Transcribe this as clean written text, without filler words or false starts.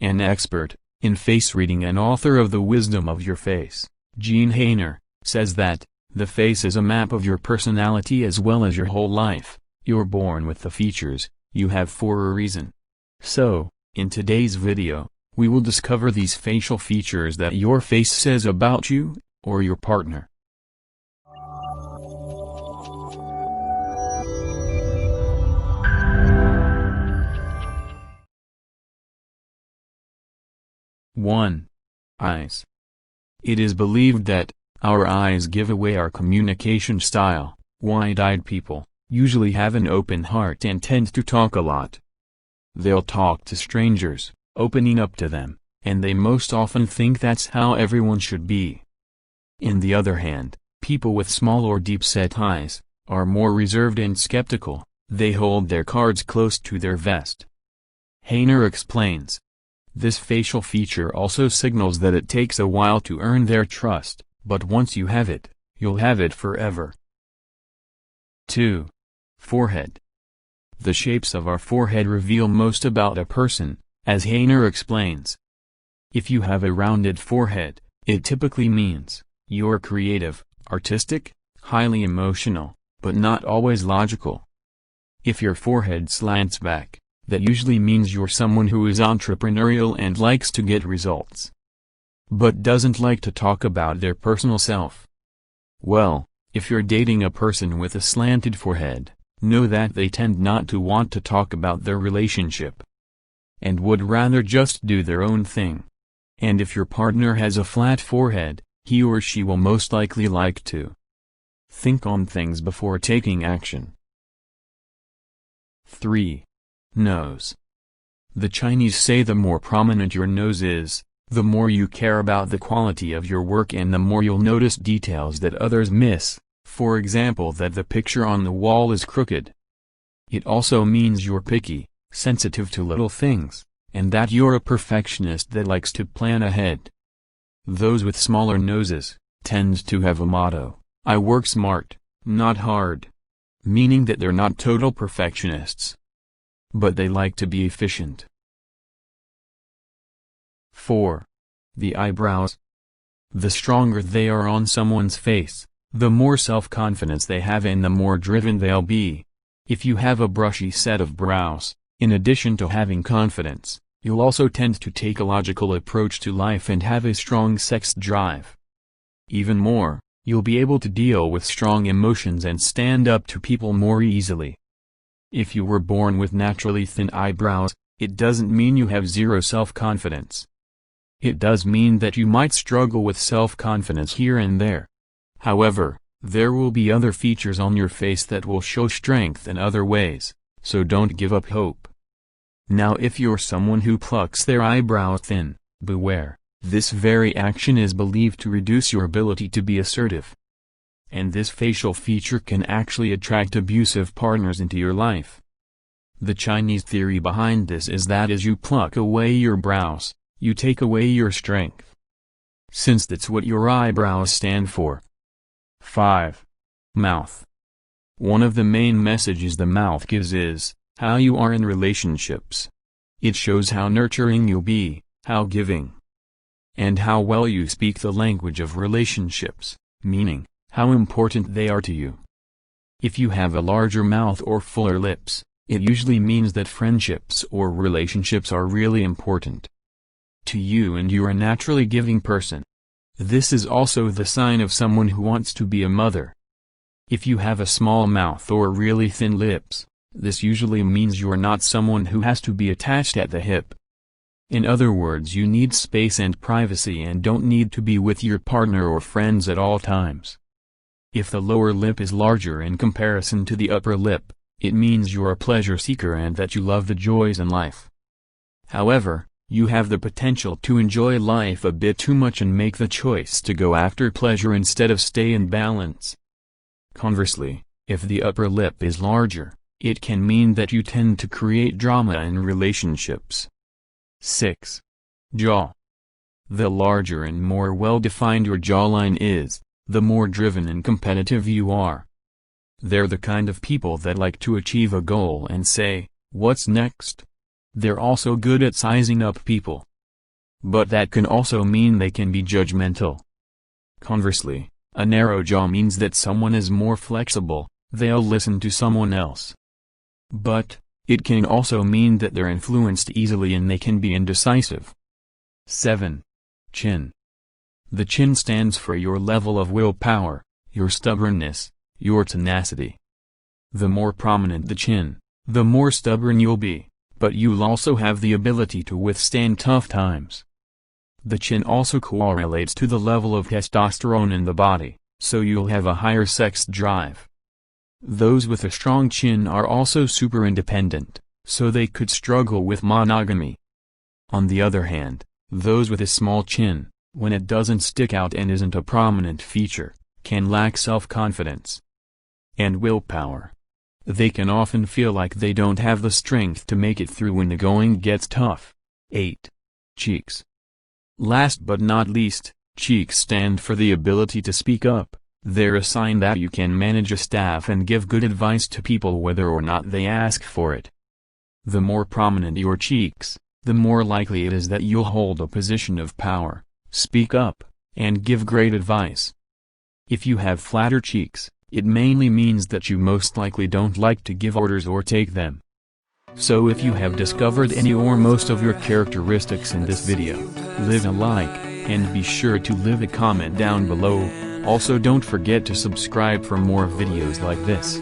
an expert in face reading and author of The Wisdom of Your Face, Jean Hainer, says that the face is a map of your personality as well as your whole life. You're born with the features you have for a reason. So, in today's video, we will discover these facial features that your face says about you, or your partner. One. Eyes. It is believed that our eyes give away our communication style. Wide-eyed people usually have an open heart and tend to talk a lot. They'll talk to strangers, opening up to them, and they most often think that's how everyone should be. On the other hand, people with small or deep-set eyes are more reserved and skeptical. They hold their cards close to their vest. Hainer explains, this facial feature also signals that it takes a while to earn their trust, but once you have it, you'll have it forever. 2. Forehead. The shapes of our forehead reveal most about a person, as Hainer explains. If you have a rounded forehead, it typically means you're creative, artistic, highly emotional, but not always logical. If your forehead slants back, that usually means you're someone who is entrepreneurial and likes to get results, but doesn't like to talk about their personal self. Well, if you're dating a person with a slanted forehead, know that they tend not to want to talk about their relationship, and would rather just do their own thing. And if your partner has a flat forehead, he or she will most likely like to think on things before taking action. 3. Nose. The Chinese say the more prominent your nose is, the more you care about the quality of your work and the more you'll notice details that others miss, for example that the picture on the wall is crooked. It also means you're picky, sensitive to little things, and that you're a perfectionist that likes to plan ahead. Those with smaller noses tend to have a motto, I work smart, not hard, meaning that they're not total perfectionists, but they like to be efficient. 4. The eyebrows. The stronger they are on someone's face, the more self-confidence they have and the more driven they'll be. If you have a brushy set of brows, in addition to having confidence, you'll also tend to take a logical approach to life and have a strong sex drive. Even more, you'll be able to deal with strong emotions and stand up to people more easily. If you were born with naturally thin eyebrows, it doesn't mean you have zero self-confidence. It does mean that you might struggle with self-confidence here and there. However, there will be other features on your face that will show strength in other ways, so don't give up hope. Now if you're someone who plucks their eyebrows thin, beware. This very action is believed to reduce your ability to be assertive. And this facial feature can actually attract abusive partners into your life. The Chinese theory behind this is that as you pluck away your brows, you take away your strength, since that's what your eyebrows stand for. 5. Mouth. One of the main messages the mouth gives is how you are in relationships. It shows how nurturing you'll be, how giving, and how well you speak the language of relationships, meaning how important they are to you. If you have a larger mouth or fuller lips, it usually means that friendships or relationships are really important to you and you're a naturally giving person. This is also the sign of someone who wants to be a mother. If you have a small mouth or really thin lips, this usually means you're not someone who has to be attached at the hip. In other words, you need space and privacy and don't need to be with your partner or friends at all times. If the lower lip is larger in comparison to the upper lip, it means you're a pleasure seeker and that you love the joys in life. However, you have the potential to enjoy life a bit too much and make the choice to go after pleasure instead of stay in balance. Conversely, if the upper lip is larger, it can mean that you tend to create drama in relationships. 6. Jaw. The larger and more well-defined your jawline is, the more driven and competitive you are. They're the kind of people that like to achieve a goal and say, "What's next?" They're also good at sizing up people, but that can also mean they can be judgmental. Conversely, a narrow jaw means that someone is more flexible, they'll listen to someone else. But it can also mean that they're influenced easily and they can be indecisive. 7. Chin. The chin stands for your level of willpower, your stubbornness, your tenacity. The more prominent the chin, the more stubborn you'll be, but you'll also have the ability to withstand tough times. The chin also correlates to the level of testosterone in the body, so you'll have a higher sex drive. Those with a strong chin are also super independent, so they could struggle with monogamy. On the other hand, those with a small chin, when it doesn't stick out and isn't a prominent feature, can lack self-confidence and willpower. They can often feel like they don't have the strength to make it through when the going gets tough. 8. Cheeks. Last but not least, cheeks stand for the ability to speak up. They're a sign that you can manage a staff and give good advice to people whether or not they ask for it. The more prominent your cheeks, the more likely it is that you'll hold a position of power, speak up, and give great advice. If you have flatter cheeks, it mainly means that you most likely don't like to give orders or take them. So if you have discovered any or most of your characteristics in this video, leave a like, and be sure to leave a comment down below. Also don't forget to subscribe for more videos like this.